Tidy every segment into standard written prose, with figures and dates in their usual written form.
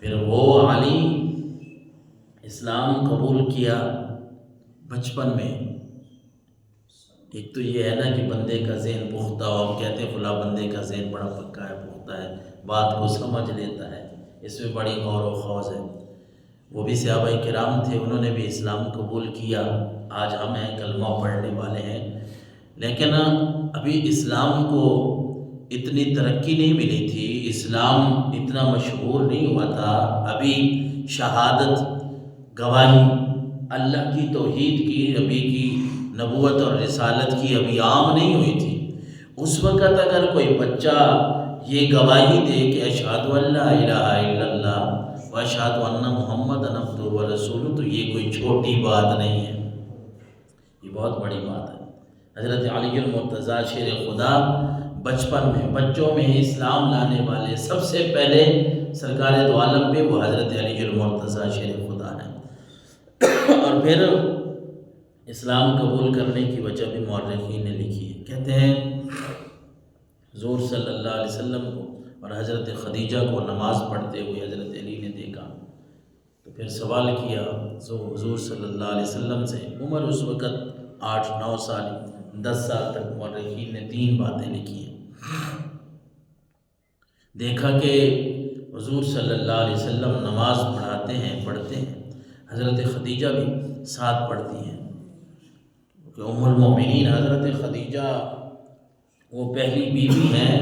پھر وہ علی اسلام قبول کیا بچپن میں۔ ایک تو یہ ہے نا کہ بندے کا ذہن پختہ ہو، ہم کہتے ہیں فلاں بندے کا ذہن بڑا پکا ہے، پختہ ہے، بات کو سمجھ لیتا ہے، اس میں بڑی غور و خوض ہے۔ وہ بھی صحابہ کرام تھے، انہوں نے بھی اسلام قبول کیا، آج ہم ہیں کلمہ پڑھنے والے ہیں، لیکن ابھی اسلام کو اتنی ترقی نہیں ملی تھی، اسلام اتنا مشہور نہیں ہوا تھا، ابھی شہادت گواہی اللہ کی توحید کی، نبی کی نبوت اور رسالت کی ابھی عام نہیں ہوئی تھی۔ اس وقت اگر کوئی بچہ یہ گواہی دے کہ اشہد ان لا الہ الا اللہ و اشہد ان محمد عبدہ و رسولہ، تو یہ کوئی چھوٹی بات نہیں ہے، یہ بہت بڑی بات ہے۔ حضرت علی المرتضیٰ شیر خدا بچپن میں بچوں میں اسلام لانے والے سب سے پہلے سرکار دو عالم پہ وہ حضرت علی المرتضیٰ شیر خدا ہیں۔ اور پھر اسلام قبول کرنے کی وجہ بھی مورخین نے لکھی ہے، کہتے ہیں حضور صلی اللہ علیہ وسلم کو اور حضرت خدیجہ کو نماز پڑھتے ہوئے حضرت علی نے دیکھا، تو پھر سوال کیا حضور صلی اللہ علیہ وسلم سے، عمر اس وقت 8-9 سال 10 سال تک مورخین نے 3 باتیں لکھی ہیں۔ دیکھا کہ حضور صلی اللہ علیہ وسلم نماز پڑھتے ہیں، حضرت خدیجہ بھی ساتھ پڑھتی ہیں، کہ ام المومنین حضرت خدیجہ وہ پہلی بیوی ہیں،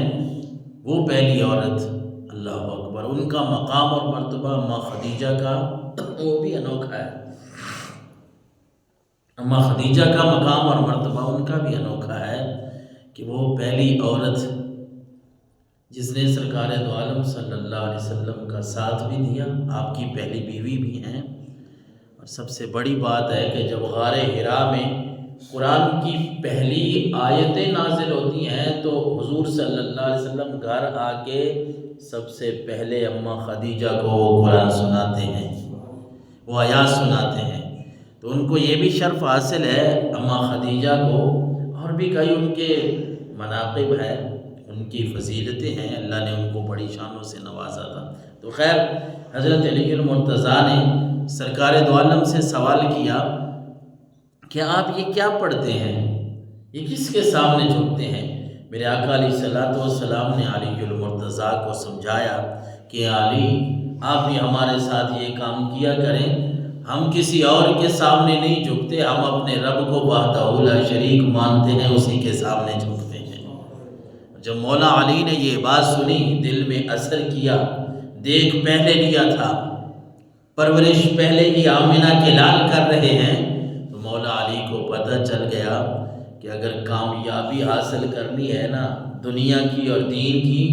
وہ پہلی عورت، اللہ اکبر، ان کا مقام اور مرتبہ اماں خدیجہ کا وہ بھی انوکھا ہے، اماں خدیجہ کا مقام اور مرتبہ ان کا بھی انوکھا ہے کہ وہ پہلی عورت جس نے سرکار دو عالم صلی اللہ علیہ وسلم کا ساتھ بھی دیا، آپ کی پہلی بیوی بھی ہیں۔ اور سب سے بڑی بات ہے کہ جب غار حرا میں قرآن کی پہلی آیتیں نازل ہوتی ہیں تو حضور صلی اللہ علیہ وسلم گھر آ کے سب سے پہلے اماں خدیجہ کو وہ قرآن سناتے ہیں، وہ آیات سناتے ہیں، تو ان کو یہ بھی شرف حاصل ہے اماں خدیجہ کو، اور بھی کئی ان کے مناقب ہیں، ان کی فضیلتیں ہیں، اللہ نے ان کو بڑی شانوں سے نوازا تھا۔ تو خیر حضرت علی المرتضیٰ نے سرکار دو عالم سے سوال کیا کہ آپ یہ کیا پڑھتے ہیں، یہ کس کے سامنے جھکتے ہیں؟ میرے آقا علیہ الصلوۃ والسلام نے علی المرتضیٰ کو سمجھایا کہ علی آپ بھی ہمارے ساتھ یہ کام کیا کریں، ہم کسی اور کے سامنے نہیں جھکتے، ہم اپنے رب کو وحدہ لا شریک مانتے ہیں، اسی کے سامنے جھکتے ہیں۔ جب مولا علی نے یہ بات سنی دل میں اثر کیا، دیکھ پہلے لیا تھا، پرورش پہلے ہی آمنہ کے لال کر رہے ہیں، تو مولا علی کو پتہ چل گیا کہ اگر کامیابی حاصل کرنی ہے نا دنیا کی اور دین کی،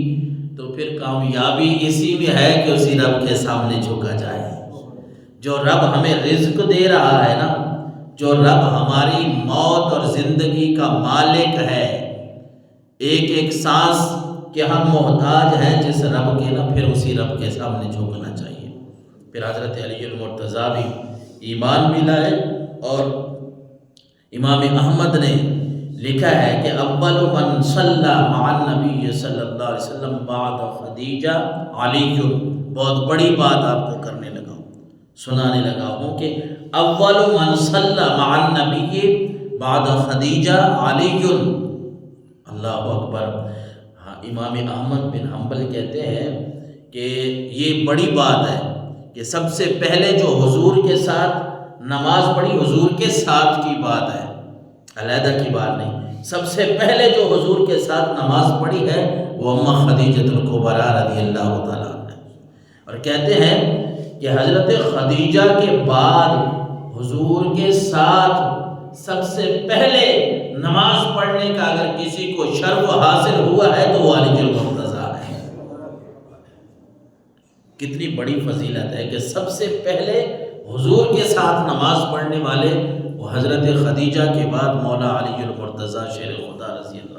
تو پھر کامیابی اسی میں ہے کہ اسی رب کے سامنے جھکا جائے۔ جو رب ہمیں رزق دے رہا ہے نا، جو رب ہماری موت اور زندگی کا مالک ہے، ایک ایک سانس کے ہم محتاج ہیں جس رب کے نا، پھر اسی رب کے سامنے جھکنا چاہیے۔ پھر حضرت علی المرتضیٰ بھی ایمان بھی لائے، اور امام احمد نے لکھا ہے کہ اول من صلی مع النبی صلی اللہ علیہ وسلم بعد خدیجہ علی، بہت بڑی بات آپ کو کرنے لگا ہوں، سنانے لگا ہوں کہ اول من صلی مع النبی بعد خدیجہ علی، اللہ اکبر۔ ہاں، امام احمد بن حنبل کہتے ہیں کہ یہ بڑی بات ہے کہ سب سے پہلے جو حضور کے ساتھ نماز پڑھی، حضور کے ساتھ کی بات ہے، علیحدہ کی بات نہیں، سب سے پہلے جو حضور کے ساتھ نماز پڑھی ہے وہ اماں خدیجہ الکبریٰ رضی اللہ تعالیٰ عنہ۔ اور کہتے ہیں کہ حضرت خدیجہ کے بعد حضور کے ساتھ سب سے پہلے نماز پڑھنے کا اگر کسی کو شرف حاصل ہوا ہے تو وہ علی المرتضیٰ ہے۔ کتنی بڑی فضیلت ہے کہ سب سے پہلے حضور کے ساتھ نماز پڑھنے والے وہ حضرت خدیجہ کے بعد مولا علی المرتضیٰ شیر خدا رضی اللہ